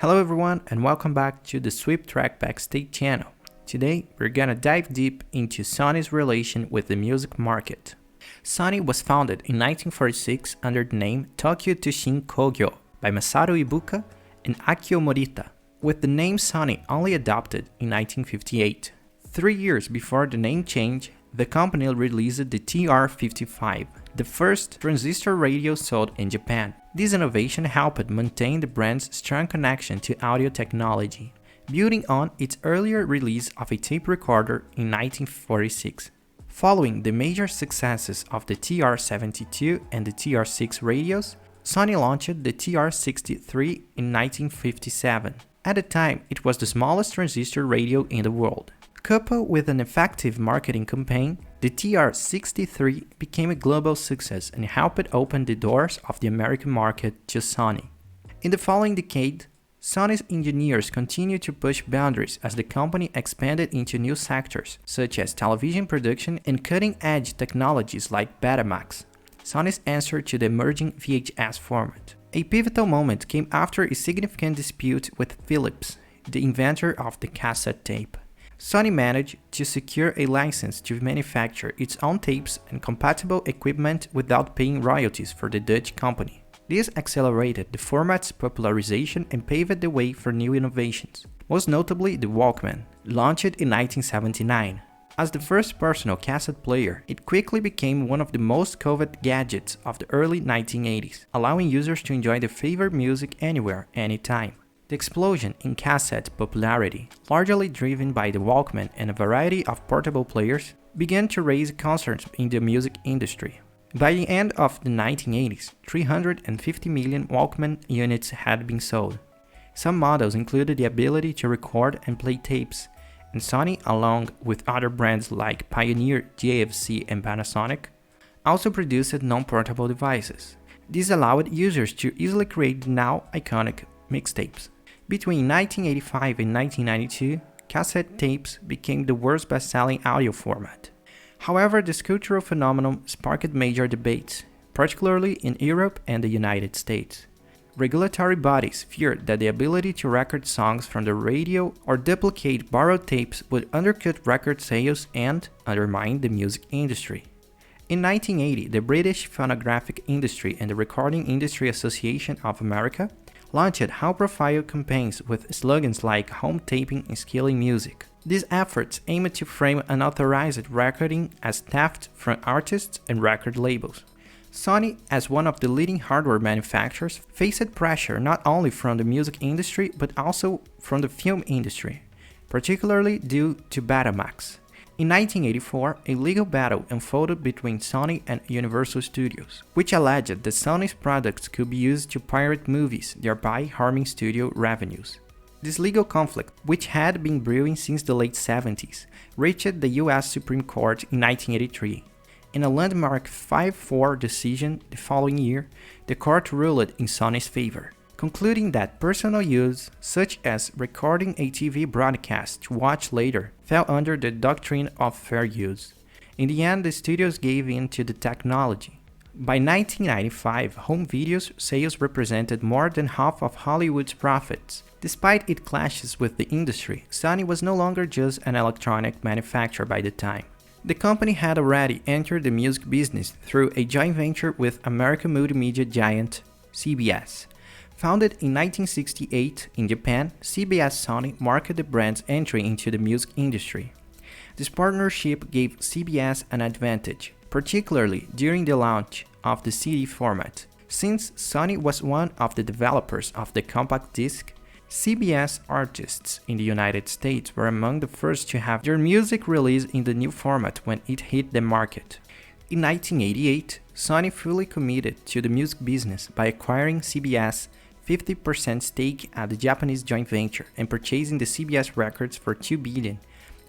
Hello everyone and welcome back to the Sweeptrack Backstage channel. Today we're gonna dive deep into Sony's relation with the music market. Sony was founded in 1946 under the name Tokyo Tushin Kogyo by Masaru Ibuka and Akio Morita, with the name Sony only adopted in 1958. 3 years before the name change, the company released the TR-55, the first transistor radio sold in Japan. This innovation helped maintain the brand's strong connection to audio technology, building on its earlier release of a tape recorder in 1946. Following the major successes of the TR-72 and the TR-6 radios, Sony launched the TR-63 in 1957. At the time, it was the smallest transistor radio in the world. Coupled with an effective marketing campaign, the TR-63 became a global success and helped open the doors of the American market to Sony. In the following decade, Sony's engineers continued to push boundaries as the company expanded into new sectors, such as television production and cutting-edge technologies like Betamax, Sony's answer to the emerging VHS format. A pivotal moment came after a significant dispute with Philips, the inventor of the cassette tape. Sony managed to secure a license to manufacture its own tapes and compatible equipment without paying royalties for the Dutch company. This accelerated the format's popularization and paved the way for new innovations, most notably the Walkman, launched in 1979. As the first personal cassette player, it quickly became one of the most coveted gadgets of the early 1980s, allowing users to enjoy their favorite music anywhere, anytime. The explosion in cassette popularity, largely driven by the Walkman and a variety of portable players, began to raise concerns in the music industry. By the end of the 1980s, 350 million Walkman units had been sold. Some models included the ability to record and play tapes, and Sony, along with other brands like Pioneer, JVC, and Panasonic, also produced non-portable devices. This allowed users to easily create the now iconic mixtapes. Between 1985 and 1992, cassette tapes became the world's best-selling audio format. However, this cultural phenomenon sparked major debates, particularly in Europe and the United States. Regulatory bodies feared that the ability to record songs from the radio or duplicate borrowed tapes would undercut record sales and undermine the music industry. In 1980, the British Phonographic Industry and the Recording Industry Association of America launched high-profile campaigns with slogans like home taping and skilling music. These efforts aimed to frame unauthorized recording as theft from artists and record labels. Sony, as one of the leading hardware manufacturers, faced pressure not only from the music industry but also from the film industry, particularly due to Betamax. In 1984, a legal battle unfolded between Sony and Universal Studios, which alleged that Sony's products could be used to pirate movies, thereby harming studio revenues. This legal conflict, which had been brewing since the late 70s, reached the US Supreme Court in 1983. In a landmark 5-4 decision the following year, the court ruled in Sony's favor, concluding that personal use, such as recording a TV broadcast to watch later, fell under the doctrine of fair use. In the end, the studios gave in to the technology. By 1995, home videos sales represented more than half of Hollywood's profits. Despite its clashes with the industry, Sony was no longer just an electronic manufacturer by the time. The company had already entered the music business through a joint venture with American multimedia giant CBS. Founded in 1968 in Japan, CBS Sony marked the brand's entry into the music industry. This partnership gave CBS an advantage, particularly during the launch of the CD format. Since Sony was one of the developers of the compact disc, CBS artists in the United States were among the first to have their music released in the new format when it hit the market. In 1988, Sony fully committed to the music business by acquiring CBS 50% stake at the Japanese joint venture and purchasing the CBS records for $2 billion,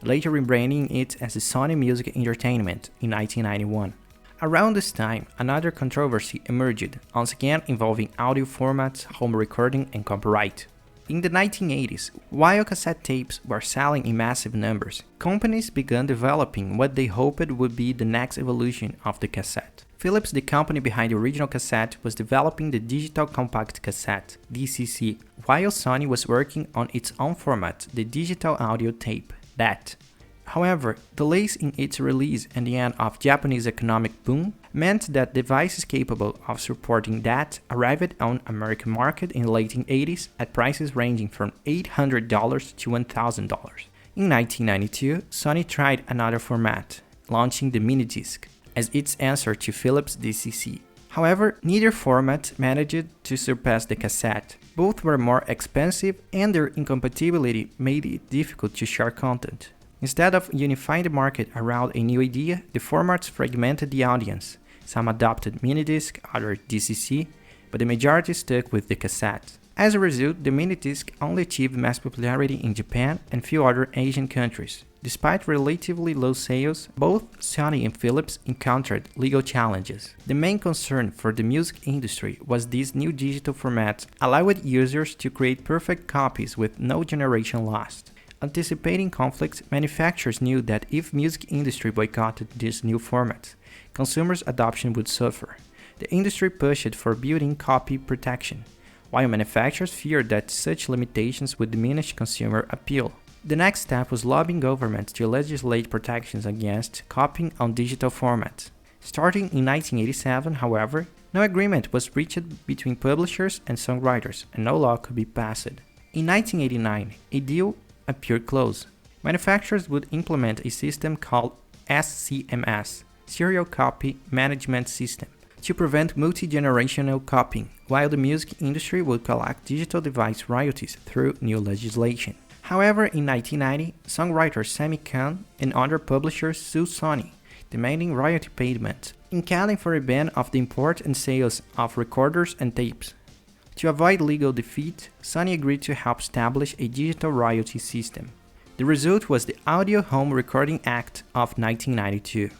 later rebranding it as the Sony Music Entertainment in 1991. Around this time, another controversy emerged, once again involving audio formats, home recording, and copyright. In the 1980s, while cassette tapes were selling in massive numbers, companies began developing what they hoped would be the next evolution of the cassette. Philips, the company behind the original cassette, was developing the digital compact cassette, DCC, while Sony was working on its own format, the digital audio tape, DAT. However, delays in its release and the end of Japanese economic boom meant that devices capable of supporting DAT arrived on American market in the late 80s at prices ranging from $800 to $1,000. In 1992, Sony tried another format, launching the MiniDisc as its answer to Philips' DCC. However, neither format managed to surpass the cassette. Both were more expensive and their incompatibility made it difficult to share content. Instead of unifying the market around a new idea, the formats fragmented the audience. Some adopted MiniDisc, others DCC, but the majority stuck with the cassette. As a result, the MiniDisc only achieved mass popularity in Japan and few other Asian countries. Despite relatively low sales, both Sony and Philips encountered legal challenges. The main concern for the music industry was these new digital formats allowed users to create perfect copies with no generation lost. Anticipating conflicts, manufacturers knew that if music industry boycotted these new formats, consumers' adoption would suffer. The industry pushed for built-in copy protection, while manufacturers feared that such limitations would diminish consumer appeal. The next step was lobbying governments to legislate protections against copying on digital formats. Starting in 1987, however, no agreement was reached between publishers and songwriters, and no law could be passed. In 1989, a deal appeared close. Manufacturers would implement a system called SCMS, Serial Copy Management System, to prevent multi-generational copying, while the music industry would collect digital device royalties through new legislation. However, in 1990, songwriter Sammy Cahn and other publishers sued Sony, demanding royalty payment, calling for a ban of the import and sales of recorders and tapes. To avoid legal defeat, Sony agreed to help establish a digital royalty system. The result was the Audio Home Recording Act of 1992.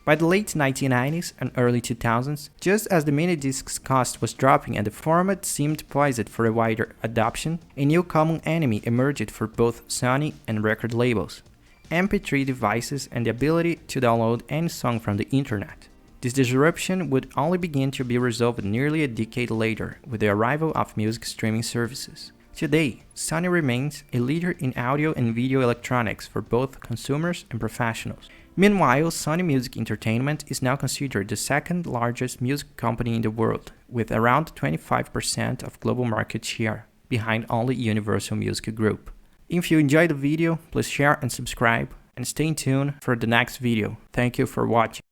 By the late 1990s and early 2000s, just as the MiniDisc's cost was dropping and the format seemed poised for a wider adoption, a new common enemy emerged for both Sony and record labels: MP3 devices and the ability to download any song from the internet. This disruption would only begin to be resolved nearly a decade later with the arrival of music streaming services. Today, Sony remains a leader in audio and video electronics for both consumers and professionals. Meanwhile, Sony Music Entertainment is now considered the second largest music company in the world, with around 25% of global market share, behind only Universal Music Group. If you enjoyed the video, please share and subscribe, and stay tuned for the next video. Thank you for watching.